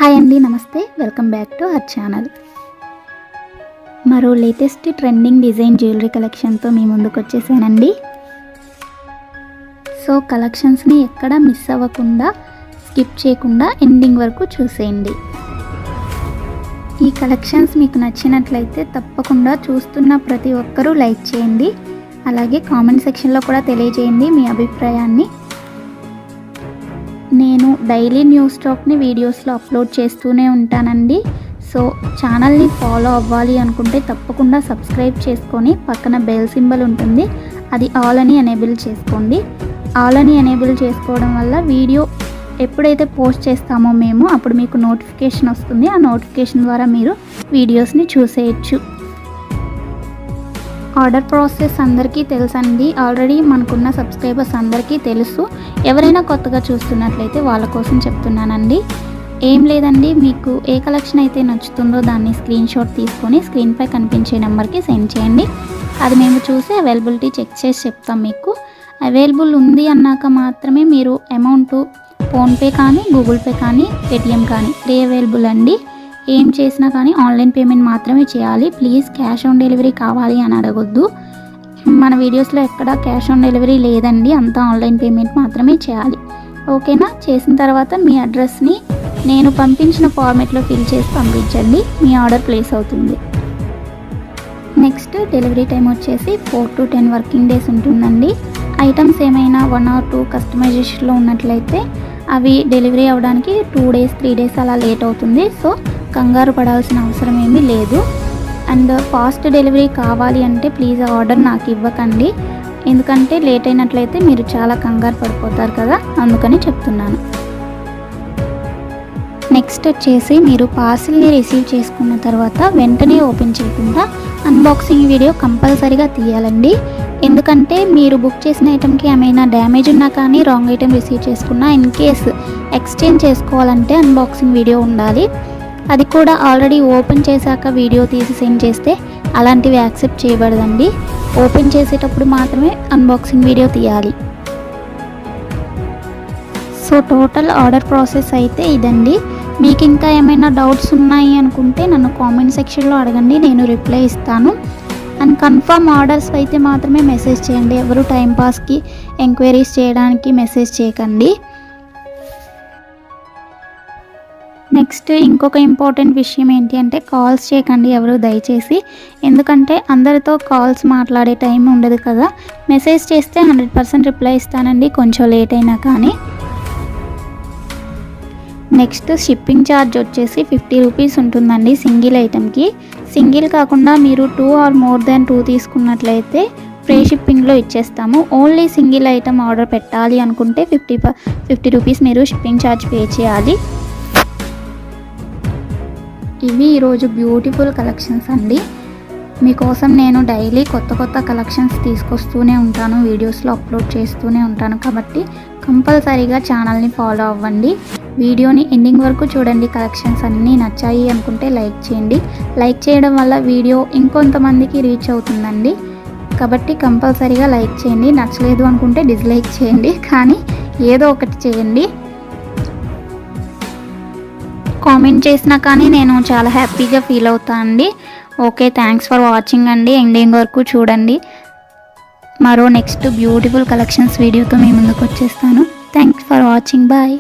Hi అండి, నమస్తే. Welcome back to our channel. మరో లేటెస్ట్ ట్రెండింగ్ డిజైన్ జ్యువెలరీ కలెక్షన్తో మీ ముందుకు వచ్చేసానండి. సో కలెక్షన్స్ని ఎక్కడ మిస్ అవ్వకుండా, స్కిప్ చేయకుండా ఎండింగ్ వరకు చూసేయండి. ఈ కలెక్షన్స్ మీకు నచ్చినట్లయితే తప్పకుండా చూస్తున్న ప్రతి ఒక్కరూ లైక్ చేయండి. అలాగే కామెంట్ సెక్షన్లో కూడా తెలియజేయండి మీ అభిప్రాయాన్ని. నేను డైలీ న్యూ స్టాక్ని వీడియోస్లో అప్లోడ్ చేస్తూనే ఉంటానండి. సో ఛానల్ని ఫాలో అవ్వాలి అనుకుంటే తప్పకుండా సబ్స్క్రైబ్ చేసుకొని పక్కన బెల్ సింబల్ ఉంటుంది, అది ఆల్ అని ఎనేబుల్ చేసుకోండి. ఆల్ అని ఎనేబుల్ చేసుకోవడం వల్ల వీడియో ఎప్పుడైతే పోస్ట్ చేస్తామో మేము అప్పుడు మీకు నోటిఫికేషన్ వస్తుంది. ఆ నోటిఫికేషన్ ద్వారా మీరు వీడియోస్ని చూసేయచ్చు. ఆర్డర్ ప్రాసెస్ అందరికీ తెలుసండి. ఆల్రెడీ మనకున్న సబ్స్క్రైబర్స్ అందరికీ తెలుసు. ఎవరైనా కొత్తగా చూస్తున్నట్లయితే వాళ్ళ కోసం చెప్తున్నానండి. ఏం లేదండి, మీకు ఏ కలెక్షన్ అయితే నచ్చుతుందో దాన్ని స్క్రీన్ షాట్ తీసుకొని స్క్రీన్పై కనిపించే నెంబర్కి సెండ్ చేయండి. అది మేము చూసి అవైలబిలిటీ చెక్ చేసి చెప్తాం. మీకు అవైలబుల్ ఉంది అన్నాక మాత్రమే మీరు అమౌంట్ ఫోన్పే కానీ, గూగుల్ పే కానీ, పేటిఎం కానీ అవైలబుల్ అండి. ఏం చేసినా కానీ ఆన్లైన్ పేమెంట్ మాత్రమే చేయాలి. ప్లీజ్ క్యాష్ ఆన్ డెలివరీ కావాలి అని అడగొద్దు. మన వీడియోస్లో ఎక్కడ క్యాష్ ఆన్ డెలివరీ లేదండి, అంతా ఆన్లైన్ పేమెంట్ మాత్రమే చేయాలి. ఓకేనా? చేసిన తర్వాత మీ అడ్రస్ని నేను పంపించిన ఫార్మేట్లో ఫిల్ చేసి పంపించండి. మీ ఆర్డర్ ప్లేస్ అవుతుంది. నెక్స్ట్ డెలివరీ టైం వచ్చేసి 4 to 10 వర్కింగ్ డేస్ ఉంటుందండి. ఐటమ్స్ ఏమైనా 1 or 2 కస్టమైజేషన్లో ఉన్నట్లయితే అవి డెలివరీ అవ్వడానికి 2 days 3 days అలా లేట్ అవుతుంది. సో కంగారు పడాల్సిన అవసరం ఏమీ లేదు. అండ్ ఫాస్ట్ డెలివరీ కావాలి అంటే ప్లీజ్ ఆర్డర్ నాకు ఇవ్వకండి, ఎందుకంటే లేట్ అయినట్లయితే మీరు చాలా కంగారు పడిపోతారు కదా, అందుకని చెప్తున్నాను. నెక్స్ట్ వచ్చేసి మీరు పార్సిల్ని రిసీవ్ చేసుకున్న తర్వాత వెంటనే ఓపెన్ చేయకుండా అన్బాక్సింగ్ వీడియో కంపల్సరీగా తీయాలండి. ఎందుకంటే మీరు బుక్ చేసిన ఐటెంకి ఏమైనా డ్యామేజ్ ఉన్నా కానీ, రాంగ్ ఐటెం రిసీవ్ చేసుకున్నా, ఇన్ కేస్ ఎక్స్చేంజ్ చేసుకోవాలంటే అన్బాక్సింగ్ వీడియో ఉండాలి. అది కూడా ఆల్రెడీ ఓపెన్ చేశాక వీడియో తీసి సెండ్ చేస్తే అలాంటివి యాక్సెప్ట్ చేయబడదండి. ఓపెన్ చేసేటప్పుడు మాత్రమే అన్బాక్సింగ్ వీడియో తీయాలి. సో టోటల్ ఆర్డర్ ప్రాసెస్ అయితే ఇదండి. మీకు ఇంకా ఏమైనా డౌట్స్ ఉన్నాయి అనుకుంటే నన్ను కామెంట్ సెక్షన్లో అడగండి, నేను రిప్లై ఇస్తాను. అండ్ కన్ఫర్మ్ ఆర్డర్స్ అయితే మాత్రమే మెసేజ్ చేయండి. ఎవరు టైంపాస్కి ఎంక్వైరీస్ చేయడానికి మెసేజ్ చేయకండి. నెక్స్ట్ ఇంకొక ఇంపార్టెంట్ విషయం ఏంటి అంటే కాల్స్ చేయకండి ఎవరు దయచేసి, ఎందుకంటే అందరితో కాల్స్ మాట్లాడే టైం ఉండదు కదా. మెసేజ్ చేస్తే 100% రిప్లై ఇస్తానండి, కొంచెం లేట్ అయినా కానీ. నెక్స్ట్ షిప్పింగ్ ఛార్జ్ వచ్చేసి 50 రూపీస్ ఉంటుందండి సింగిల్ ఐటెంకి. సింగిల్ కాకుండా మీరు 2 or more than 2 తీసుకున్నట్లయితే ఫ్రీ షిప్పింగ్లో ఇచ్చేస్తాము. ఓన్లీ సింగిల్ ఐటెం ఆర్డర్ పెట్టాలి అనుకుంటే 50 రూపీస్ మీరు షిప్పింగ్ ఛార్జ్ పే చేయాలి. ఇవి ఈరోజు బ్యూటిఫుల్ కలెక్షన్స్ అండి. మీకోసం నేను డైలీ కొత్త కలెక్షన్స్ తీసుకొస్తూనే ఉంటాను, వీడియోస్లో అప్లోడ్ చేస్తూనే ఉంటాను. కాబట్టి కంపల్సరీగా ఛానల్ని ఫాలో అవ్వండి. వీడియోని ఎండింగ్ వరకు చూడండి. కలెక్షన్స్ అన్నీ నచ్చాయి అనుకుంటే లైక్ చేయండి. లైక్ చేయడం వల్ల వీడియో ఇంకొంతమందికి రీచ్ అవుతుందండి. కాబట్టి కంపల్సరీగా లైక్ చేయండి. నచ్చలేదు అనుకుంటే డిస్లైక్ చేయండి, కానీ ఏదో ఒకటి చేయండి. కామెంట్ చేసినా కానీ నేను చాలా హ్యాపీగా ఫీల్ అవుతాను అండి. ఓకే, థ్యాంక్స్ ఫర్ వాచింగ్ అండి. ఎండింగ్ వరకు చూడండి. మరో నెక్స్ట్ బ్యూటిఫుల్ కలెక్షన్స్ వీడియోతో మీ ముందుకు వచ్చేస్తాను. Thanks for watching. బాయ్.